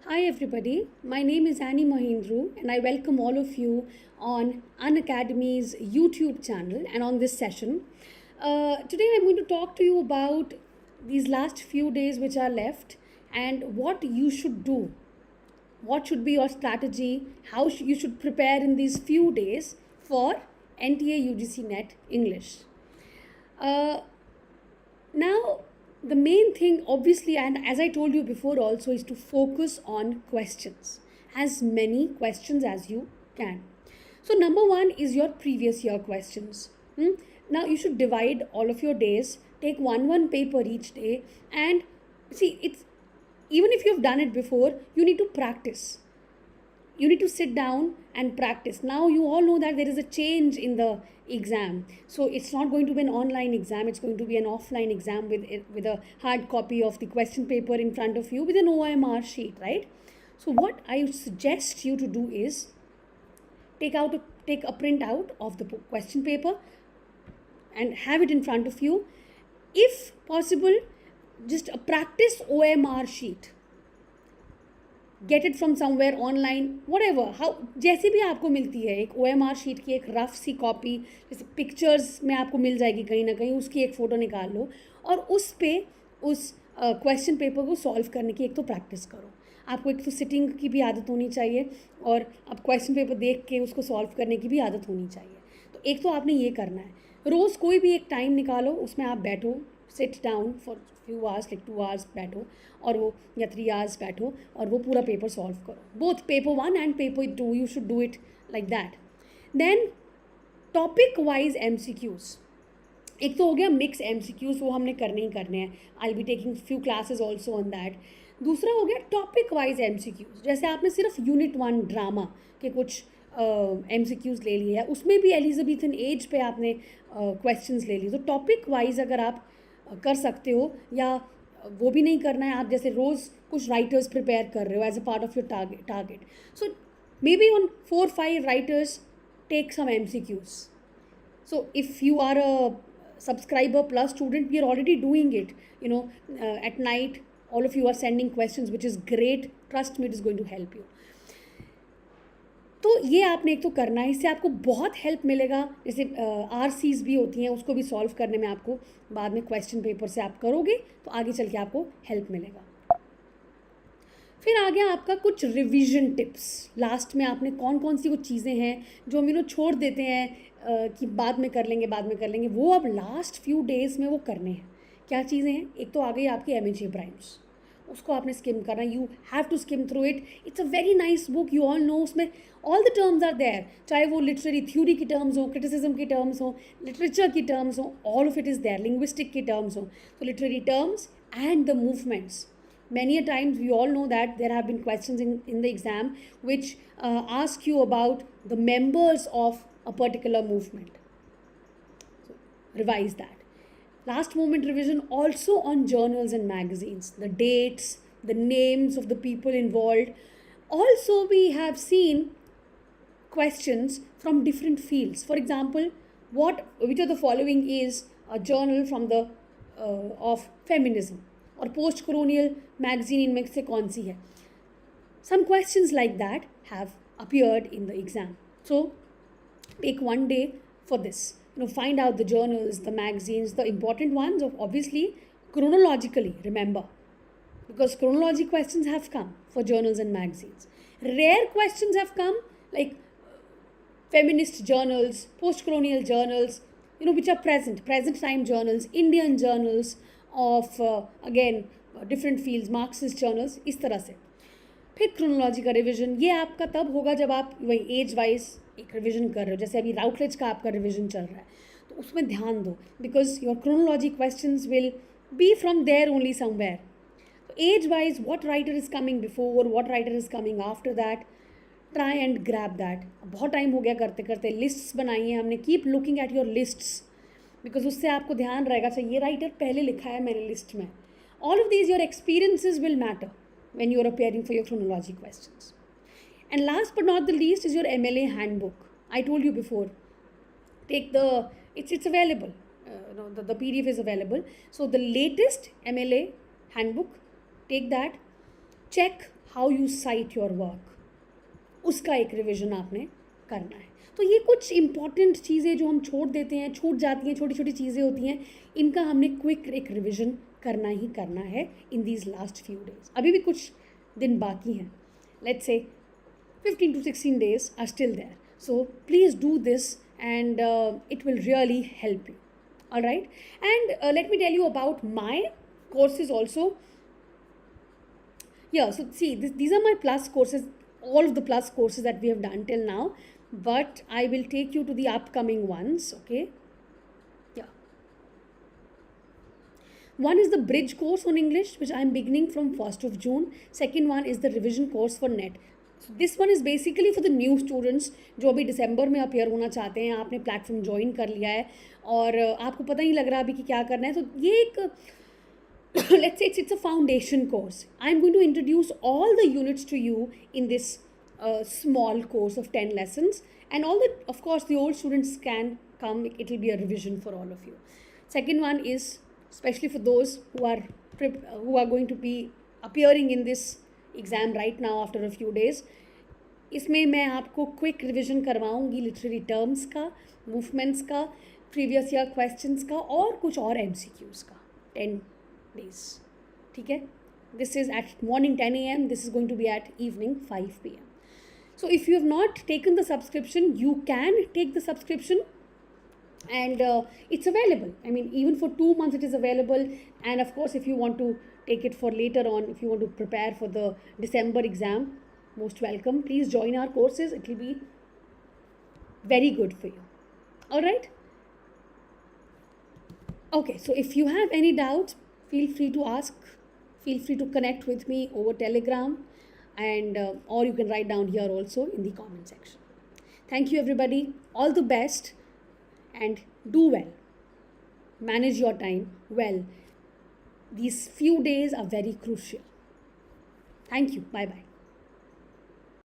Hi everybody, my name is Annie Mahindru and I welcome all of you on Unacademy's YouTube channel and on this session. Today I'm going to talk to you about these last few days which are left and what you should do. What should be your strategy, how you should prepare in these few days for NTA UGC NET English. Uh, Now, the main thing, obviously, and as I told you before, also is to focus on questions, as many questions as you can. So, number one is your previous year questions. Now, you should divide all of your days, take one paper each day, and see, it's even if you've done it before, you need to practice. You need to sit down and practice. Now you all know that there is a change in the exam, so it's not going to be an online exam, it's going to be an offline exam with a hard copy of the question paper in front of you with an OMR sheet, right? So what I suggest you to do is take a printout of the question paper and have it in front of you. If possible, just a practice OMR sheet, get it from somewhere online what ever how जैसे भी आपको मिलती है एक O M R sheet की एक rough सी copy, जैसे pictures में आपको मिल जाएगी कहीं ना कहीं, उसकी एक फ़ोटो निकाल लो और उस पर उस क्वेश्चन पेपर को सॉल्व करने की एक तो प्रैक्टिस करो. आपको एक तो सिटिंग की भी आदत होनी चाहिए और अब क्वेश्चन पेपर देख के उसको सॉल्व करने की भी आदत होनी चाहिए. तो एक तो आपने ये करना है, रोज़ कोई भी एक टाइम निकालो, उसमें आप बैठो, sit down for few hours, like 2 hours बैठो और वो या 3 आवर्स बैठो और वो पूरा पेपर सॉल्व करो. Both paper 1 and paper 2 you should do it like that. Then topic wise MCQs. एक तो हो गया मिक्स MCQs, वो हमने करने ही करने हैं. I be taking few classes also on that. दूसरा हो गया टॉपिक वाइज MCQs. जैसे आपने सिर्फ यूनिट 1 ड्रामा के कुछ MCQs ले लिए है, उसमें भी एलिजाबेथन एज पे आपने क्वेश्चंस ले लिए. तो टॉपिक वाइज अगर आप कर सकते हो, या वो भी नहीं करना है, आप जैसे रोज़ कुछ राइटर्स प्रिपेयर कर रहे हो as a part of your target, so may be on 4-5 writers take some MCQs. So if you are a subscriber plus student, we are already doing it. At night, all of you are sending questions, which is great. Trust me, it is going to help you. तो ये आपने एक तो करना है, इससे आपको बहुत हेल्प मिलेगा. जैसे RCs भी होती हैं, उसको भी सॉल्व करने में आपको बाद में क्वेश्चन पेपर से आप करोगे तो आगे चल के आपको हेल्प मिलेगा. फिर आ गया आपका कुछ रिवीजन टिप्स. लास्ट में आपने कौन कौन सी वो चीज़ें हैं जो हम छोड़ देते हैं कि बाद में कर लेंगे, वो अब लास्ट फ्यू डेज़ में वो करने हैं. क्या चीज़ें हैं? एक तो आ गई आपकी MHA प्राइम्स, उसको आपने स्किम करना. You have to skim through it. It's a very nice book, you all know. उसमें all the terms are there, चाहे वो लिटरेरी थ्योरी की टर्म्स हो, क्रिटिसिज्म की टर्म्स हो, लिटरेचर की टर्म्स हो, all of it is there. Linguistic की टर्म्स हो, तो literary terms and the movements. Many a times we all know that there have been questions in the exam which ask you about the members of a particular movement. So revise that. Last moment revision also on journals and magazines, the dates, the names of the people involved. Also we have seen questions from different fields. For example, which of the following is a journal from the of feminism, और post colonial magazine इनमें से कौन सी है. Some questions like that have appeared in the exam. So take one day for this. Find out the journals, the magazines, the important ones, obviously chronologically, remember, because chronology questions have come for journals and magazines. Rare questions have come like feminist journals, post-colonial journals, which are present time journals, Indian journals of again different fields, Marxist journals, इस तरह से. फिर chronology का revision, ये आपका तब होगा जब आप वही एज वाइज एक रिविजन कर रहे हो. जैसे अभी राउटलेज का आपका रिविजन चल रहा है, तो उसमें ध्यान दो, because your chronology questions will be from there only somewhere. Age wise what writer is coming before, what writer is coming after that, try and grab that. बहुत टाइम हो गया करते करते, लिस्ट्स बनाई हैं हमने. Keep looking at your lists, because उससे आपको ध्यान रहेगा, अच्छा ये राइटर पहले लिखा है मैंने लिस्ट में. All of these your experiences will matter when you are appearing for your chronology questions. And last but not the least is your MLA handbook. I told you before, take it's available, the PDF is available. So the latest MLA handbook, take that, check how you site your work, उसका एक revision आपने करना है. तो ये कुछ important चीज़ें जो हम छोड़ देते हैं, छूट जाती हैं, छोटी छोटी चीज़ें होती हैं, इनका हमने क्विक एक रिविज़न करना ही करना है in these last few days. अभी भी कुछ दिन बाकी हैं. Let's say 15 to 16 days are still there. So please do this and it will really help you. All right. And let me tell you about my courses also. Yeah, so see, these are my plus courses, all of the plus courses that we have done till now. But I will take you to the upcoming ones, okay? Yeah. One is the bridge course on English, which I am beginning from 1st of June. Second one is the revision course for NET. So this one is basically for the new students जो अभी दिसंबर में appear होना चाहते हैं. आपने platform join कर लिया है और आपको पता नहीं लग रहा अभी कि क्या करना है. तो ये एक let's say it's a foundation course. I'm going to introduce all the units to you in this small course of 10 lessons, and all the, of course, the old students can come. It will be a revision for all of you. Second one is especially for those who are going to be appearing in this exam right now after a few days. इसमें मैं आपको quick revision करवाऊंगी literary terms का, movements का, previous year questions का और कुछ और MCQs का. 10 days. ठीक है. This is at morning 10 a.m. This is going to be at evening 5 p.m. So if you have not taken the subscription, you can take the subscription, and it's available. I mean, even for 2 months it is available. And of course, if you want to take it for later on, if you want to prepare for the December exam, most welcome. Please join our courses. It will be very good for you. All right. Okay, so if you have any doubts, feel free to ask. Feel free to connect with me over Telegram, and or you can write down here also in the comment section. Thank you, everybody. All the best, and do well. Manage your time well. These few days are very crucial. Thank you. Bye-bye.